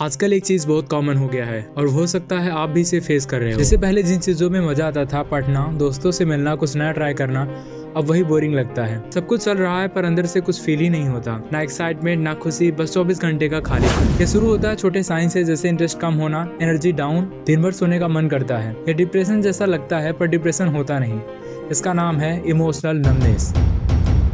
आजकल एक चीज बहुत कॉमन हो गया है और हो सकता है आप भी इसे फेस कर रहे हो। जैसे पहले जिन चीजों में मजा आता था, पढ़ना, दोस्तों से मिलना, कुछ नया ट्राई करना, अब वही बोरिंग लगता है। सब कुछ चल रहा है पर अंदर से कुछ फील ही नहीं होता, ना एक्साइटमेंट ना खुशी, बस 24 घंटे का खाली। ये शुरू होता है छोटे साइन से, जैसे इंटरेस्ट कम होना, एनर्जी डाउन, दिन भर सोने का मन करता है। ये डिप्रेशन जैसा लगता है पर डिप्रेशन होता नहीं। इसका नाम है इमोशनल नमनेस।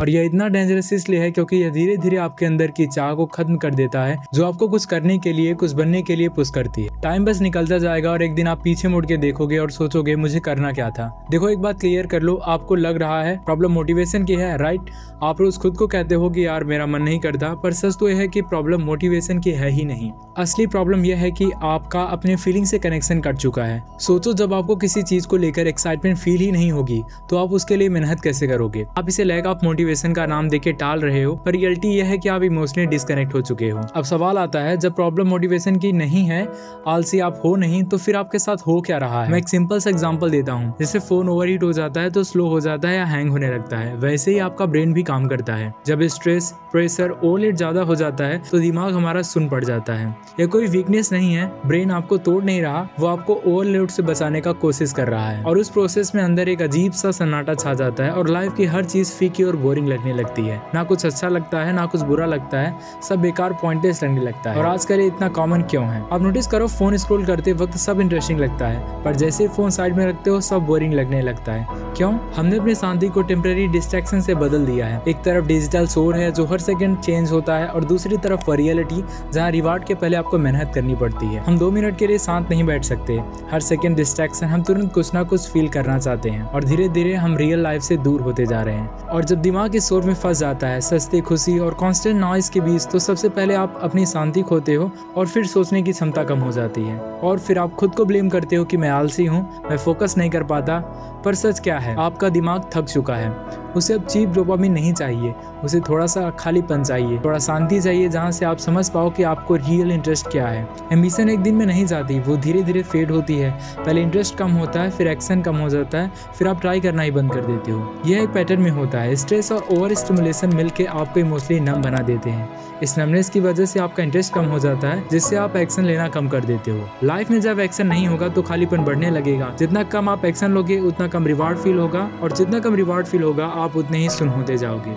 और यह इतना डेंजरस इसलिए है क्योंकि यह धीरे धीरे आपके अंदर की चाह को खत्म कर देता है, जो आपको कुछ करने के लिए, कुछ बनने के लिए पुश करती है। टाइम बस निकलता जाएगा और एक दिन आप पीछे मुड़ के देखोगे और सोचोगे मुझे करना क्या था। देखो, एक बात क्लियर कर लो, आपको लग रहा है प्रॉब्लम मोटिवेशन की है, राइट? आप रोज खुद को कहते हो कि यार मेरा मन नहीं करता, पर सच तो यह है कि प्रॉब्लम मोटिवेशन की है ही नहीं। असली प्रॉब्लम यह है कि आपका अपने फीलिंग से कनेक्शन कट चुका है। सोचो, जब आपको किसी चीज को लेकर एक्साइटमेंट फील ही नहीं होगी तो आप उसके लिए मेहनत कैसे करोगे? आप इसे लैक ऑफ मोटिवेशन का नाम देके टाल रहे हो, पर रियलिटी यह है कि आप इमोशनली डिस्कनेक्ट हो चुके हो। अब सवाल आता है, जब प्रॉब्लम मोटिवेशन की नहीं है, आलसी आप हो नहीं, तो फिर आपके साथ हो क्या रहा है? मैं एक सिंपल सा एग्जांपल देता हूँ। जैसे फोन ओवरहीट हो जाता है तो स्लो हो जाता है या हैंग होने लगता है, वैसे ही आपका ब्रेन भी काम करता है। जब स्ट्रेस, प्रेशर, ओवरलोड ज्यादा हो जाता है तो दिमाग हमारा सुन पड़ जाता है। यह कोई वीकनेस नहीं है, ब्रेन आपको तोड़ नहीं रहा, वो आपको ओवरलोड से बचाने का कोशिश कर रहा है। और उस प्रोसेस में अंदर एक अजीब सा सन्नाटा छा जाता है और लाइफ की हर चीज फीकी और बोरिंग लगने लगती है। ना कुछ अच्छा लगता है, ना कुछ बुरा लगता है, सब बेकार, पॉइंटलेस लगने लगता है। और आजकल ये इतना कॉमन क्यों है? आप नोटिस करो, फोन स्क्रॉल करते वक्त सब इंटरेस्टिंग लगता है, पर जैसे फोन साइड में रखते हो सब बोरिंग लगने लगता है। क्यों? हमने अपनी शांति को टेम्परेरी डिस्ट्रैक्शन से बदल दिया है। एक तरफ डिजिटल शोर है जो हर सेकंड चेंज होता है, और दूसरी तरफ रियलिटी जहाँ रिवार्ड के पहले आपको मेहनत करनी पड़ती है। हम 2 मिनट के लिए शांत नहीं बैठ सकते। हर सेकंड डिस्ट्रैक्शन, हम तुरंत कुछ ना कुछ फील करना चाहते हैं और धीरे धीरे हम रियल लाइफ से दूर होते जा रहे हैं। और जब दिमाग इस शोर में फंस जाता है, सस्ते, खुशी और कांस्टेंट नॉइज के बीच, तो सबसे पहले आप अपनी शांति खोते हो और फिर सोचने की क्षमता कम हो जाती है। और फिर आप खुद को ब्लेम करते हो कि मैं आलसी हूँ, मैं फोकस नहीं कर पाता। पर सच क्या है? आपका दिमाग थक चुका है। उसे अब चीप डोपामिन नहीं चाहिए, उसे थोड़ा सा खालीपन चाहिए, थोड़ा शांति चाहिए जहाँ से आप समझ पाओ कि आपको रियल इंटरेस्ट क्या है। एम्बिशन एक दिन में नहीं जाती, वो धीरे धीरे फेड होती है। पहले इंटरेस्ट कम होता है, फिर एक्शन कम हो जाता है, फिर आप ट्राई करना ही बंद कर देते हो। यह एक पैटर्न में होता है। स्ट्रेस और ओवर स्टिमुलेशन मिलकर आपको इमोशनली नम बना देते हैं। इस नमनेस की वजह से आपका इंटरेस्ट कम हो जाता है, जिससे आप एक्शन लेना कम कर देते हो। लाइफ में जब एक्शन नहीं होगा तो खालीपन बढ़ने लगेगा। जितना कम आप एक्शन लोगे उतना कम रिवार्ड फील होगा, और जितना कम रिवार्ड फील होगा आप उतने ही सुन होते जाओगे।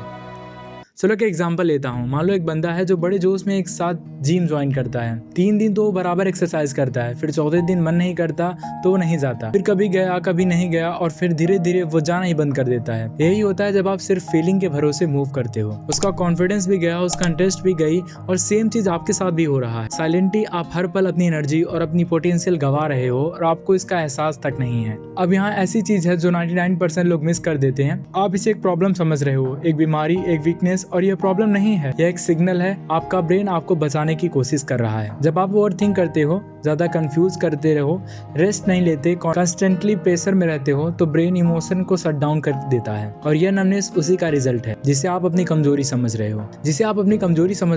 चलो एक एग्जांपल लेता हूँ। मान लो एक बंदा है जो बड़े जोश में एक साथ जिम ज्वाइन करता है। 3 दिन तो वो बराबर एक्सरसाइज करता है, फिर 4थे दिन मन नहीं करता तो वो नहीं जाता, फिर कभी गया कभी नहीं गया, और फिर धीरे धीरे वो जाना ही बंद कर देता है। यही होता है जब आप सिर्फ फीलिंग के भरोसे मूव करते हो। उसका कॉन्फिडेंस भी गया, उसका इंटरेस्ट भी गई, और सेम चीज आपके साथ भी हो रहा है। साइलेंटली आप हर पल अपनी एनर्जी और अपनी पोटेंशियल गवा रहे हो और आपको इसका एहसास तक नहीं है। अब यहाँ ऐसी चीज है जो 99% लोग मिस कर देते हैं। आप इसे एक प्रॉब्लम समझ रहे हो, एक बीमारी, एक वीकनेस, और यह प्रॉब्लम नहीं है, यह एक सिग्नल है। आपका ब्रेन आपको बचाने की कोशिश कर रहा है। जब आप ओवरथिंक करते हो, ज्यादा कंफ्यूज करते रहो, रेस्ट नहीं लेते, कॉन्स्टेंटली प्रेशर में रहते हो, तो ब्रेन इमोशन को शट डाउन कर देता है। और यह नमनेस उसी का रिजल्ट है, जिसे आप अपनी कमजोरी समझ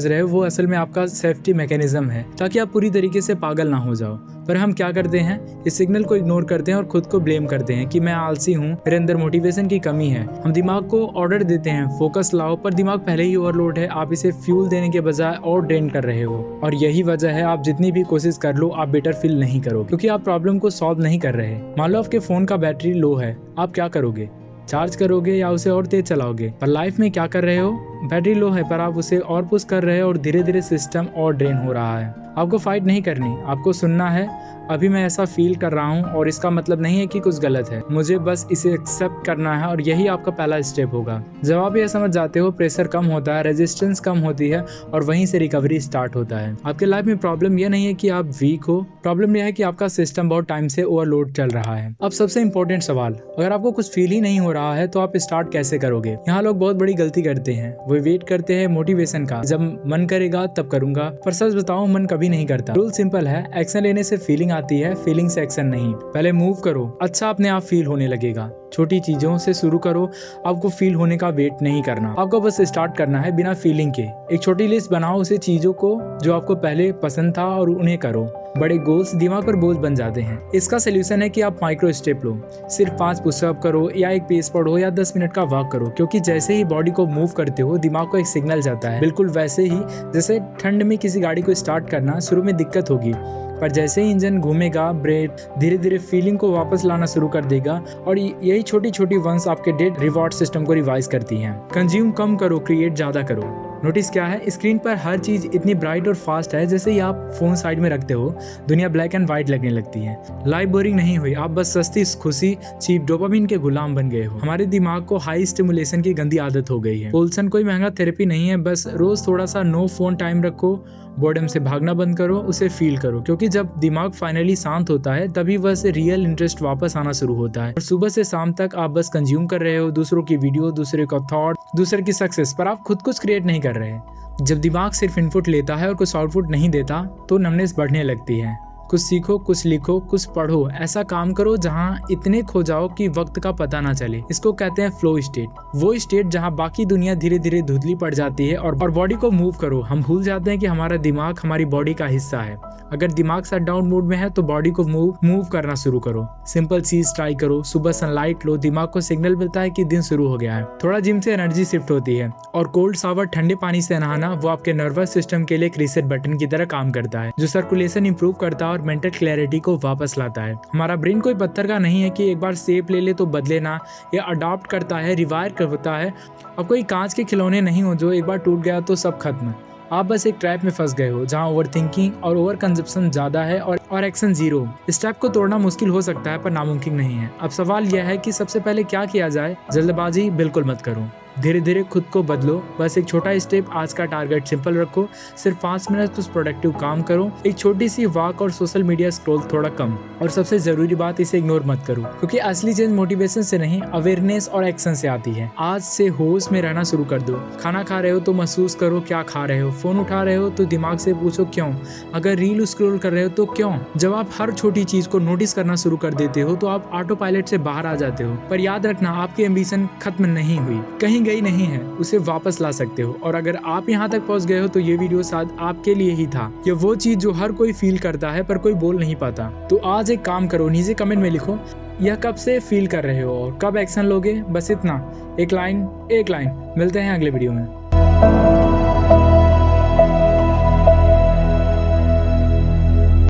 रहे हो। वो असल में आपका सेफ्टी मैकेनिज्म है, ताकि आप पूरी तरीके से पागल ना हो जाओ। पर हम क्या करते हैं? इस सिग्नल को इग्नोर करते हैं और खुद को ब्लेम करते हैं कि मैं आलसी हूँ, मेरे अंदर मोटिवेशन की कमी है। हम दिमाग को ऑर्डर देते हैं, फोकस लाओ, पर दिमाग पहले ही ओवरलोड है। आप इसे फ्यूल देने के बजाय और ड्रेन कर रहे हो। और यही वजह है, आप जितनी भी कोशिश कर लो आप बेटर फील नहीं करोगे, क्योंकि आप प्रॉब्लम को सॉल्व नहीं कर रहे। मान लो आपके फोन का बैटरी लो है, आप क्या करोगे? चार्ज करोगे या उसे और तेज चलाओगे? पर लाइफ में क्या कर रहे हो? बैटरी लो है पर आप उसे और पुश कर रहे हो, और धीरे धीरे सिस्टम और ड्रेन हो रहा है। आपको फाइट नहीं करनी, आपको सुनना है, अभी मैं ऐसा फील कर रहा हूँ, और इसका मतलब नहीं है कि कुछ गलत है, मुझे बस इसे एक्सेप्ट करना है। और यही आपका पहला स्टेप होगा। जब आप ये समझ जाते हो, प्रेशर कम होता है, रेजिस्टेंस कम होती है, और वहीं से रिकवरी स्टार्ट होता है। आपके लाइफ में प्रॉब्लम यह नहीं है कि आप वीक हो, प्रॉब्लम यह है कि आपका सिस्टम बहुत टाइम से ओवरलोड चल रहा है। अब सबसे इंपॉर्टेंट सवाल, अगर आपको कुछ फील ही नहीं हो रहा है तो आप स्टार्ट कैसे करोगे? यहाँ लोग बहुत बड़ी गलती करते हैं। वो वेट करते हैं मोटिवेशन का, जब मन करेगा तब करूंगा। पर सच बताऊं, मन कभी नहीं करता। रूल सिंपल है, एक्शन लेने से फीलिंग आती है, फीलिंग से एक्शन नहीं। पहले मूव करो, अच्छा अपने आप फील होने लगेगा। छोटी चीजों से शुरू करो, आपको फील होने का वेट नहीं करना, आपको बस स्टार्ट करना है बिना फीलिंग के। एक छोटी लिस्ट बनाओ उसे चीजों को जो आपको पहले पसंद था और उन्हें करो। बड़े गोल्स दिमाग पर बोझ बन जाते हैं। इसका सोल्यूशन है कि आप माइक्रो स्टेप लो, सिर्फ 5 पुशअप करो या एक पेस पढ़ो या 10 मिनट का वॉक करो, क्योंकि जैसे ही बॉडी को मूव करते हो दिमाग को एक सिग्नल जाता है, बिल्कुल वैसे ही जैसे ठंड में किसी गाड़ी को स्टार्ट करना शुरू में दिक्कत होगी, पर जैसे ही इंजन घूमेगा ब्रेक धीरे धीरे फीलिंग को वापस लाना शुरू कर देगा और यही छोटी छोटी वंस आपके डेड रिवॉर्ड सिस्टम को रिवाइज करती हैं। कंज्यूम कम करो, क्रिएट ज्यादा करो। नोटिस क्या है, स्क्रीन पर हर चीज इतनी ब्राइट और फास्ट है, जैसे ही आप फोन साइड में रखते हो दुनिया ब्लैक एंड व्हाइट लगने लगती है। लाइफ बोरिंग नहीं हुई, आप बस सस्ती खुशी चीप डोपामिन के गुलाम बन गए हो। हमारे दिमाग को हाई स्टिमुलेशन की गंदी आदत हो गई है। पोल्सन कोई महंगा थेरेपी नहीं है, बस रोज थोड़ा सा नो फोन टाइम रखो, बोर्डम से भागना बंद करो, उसे फील करो, क्योंकि जब दिमाग फाइनली शांत होता है तभी वह से रियल इंटरेस्ट वापस आना शुरू होता है। और सुबह से शाम तक आप बस कंज्यूम कर रहे हो, दूसरों की वीडियो, दूसरे का थॉट, दूसरे की सक्सेस, पर आप खुद कुछ क्रिएट नहीं कर रहे। जब दिमाग सिर्फ इनपुट लेता है और कुछ आउटपुट नहीं देता तो नमनेस बढ़ने लगती है। कुछ सीखो, कुछ लिखो, कुछ पढ़ो, ऐसा काम करो जहां इतने खो जाओ कि वक्त का पता ना चले। इसको कहते हैं फ्लो स्टेट, वो स्टेट जहां बाकी दुनिया धीरे धीरे धुंधली पड़ जाती है और बॉडी को मूव करो। हम भूल जाते हैं कि हमारा दिमाग हमारी बॉडी का हिस्सा है। अगर दिमाग शट डाउन मोड में है तो बॉडी को मूव करना शुरू करो। सिंपल चीज ट्राई करो, सुबह सनलाइट लो, दिमाग को सिग्नल मिलता है कि दिन शुरू हो गया है। थोड़ा जिम से एनर्जी शिफ्ट होती है और कोल्ड शावर ठंडे पानी से नहाना वो आपके नर्वस सिस्टम के लिए एक रीसेट बटन की तरह काम करता है, जो सर्कुलेशन इंप्रूव करता है और मेंटल क्लैरिटी को वापस लाता है। हमारा ब्रेन कोई पत्थर का नहीं है कि एक बार शेप ले ले तो बदले ना, ये अडॉप्ट करता है, रिवायर करता है। अब कोई कांच के खिलौने नहीं हो जो एक बार टूट गया तो सब खत्म। आप बस एक ट्रैप में फंस गए हो जहां ओवर थिंकिंग और ओवर कंजप्शन ज्यादा है और एक्शन जीरो। इस ट्रैप को तोड़ना मुश्किल हो सकता है पर नामुमकिन नहीं है। अब सवाल यह है कि सबसे पहले क्या किया जाए। जल्दबाजी बिल्कुल मत करो, धीरे धीरे खुद को बदलो। बस एक छोटा स्टेप, आज का टारगेट सिंपल रखो, सिर्फ 5 मिनट कुछ प्रोडक्टिव काम करो, एक छोटी सी वॉक और सोशल मीडिया स्क्रॉल थोड़ा कम। और सबसे जरूरी बात, इसे इग्नोर मत करो, क्योंकि असली चेंज मोटिवेशन से नहीं अवेयरनेस और एक्शन से आती है। आज से होश में रहना शुरू कर दो। खाना खा रहे हो तो महसूस करो क्या खा रहे हो, फोन उठा रहे हो तो दिमाग से पूछो क्यों, अगर रील स्क्रॉल कर रहे हो तो क्यों। जब आप हर छोटी चीज को नोटिस करना शुरू कर देते हो तो आप ऑटो पायलट से बाहर आ जाते हो। पर याद रखना, आपकी एम्बिशन खत्म नहीं हुई, कहीं गई नहीं है, उसे वापस ला सकते हो। और अगर आप यहाँ तक पहुँच गए हो तो ये वीडियो शायद आपके लिए ही था। ये वो चीज जो हर कोई फील करता है पर कोई बोल नहीं पाता। तो आज एक काम करो, नीचे कमेंट में लिखो यह कब से फील कर रहे हो और कब एक्शन लोगे। बस इतना, एक लाइन। मिलते हैं अगले वीडियो में।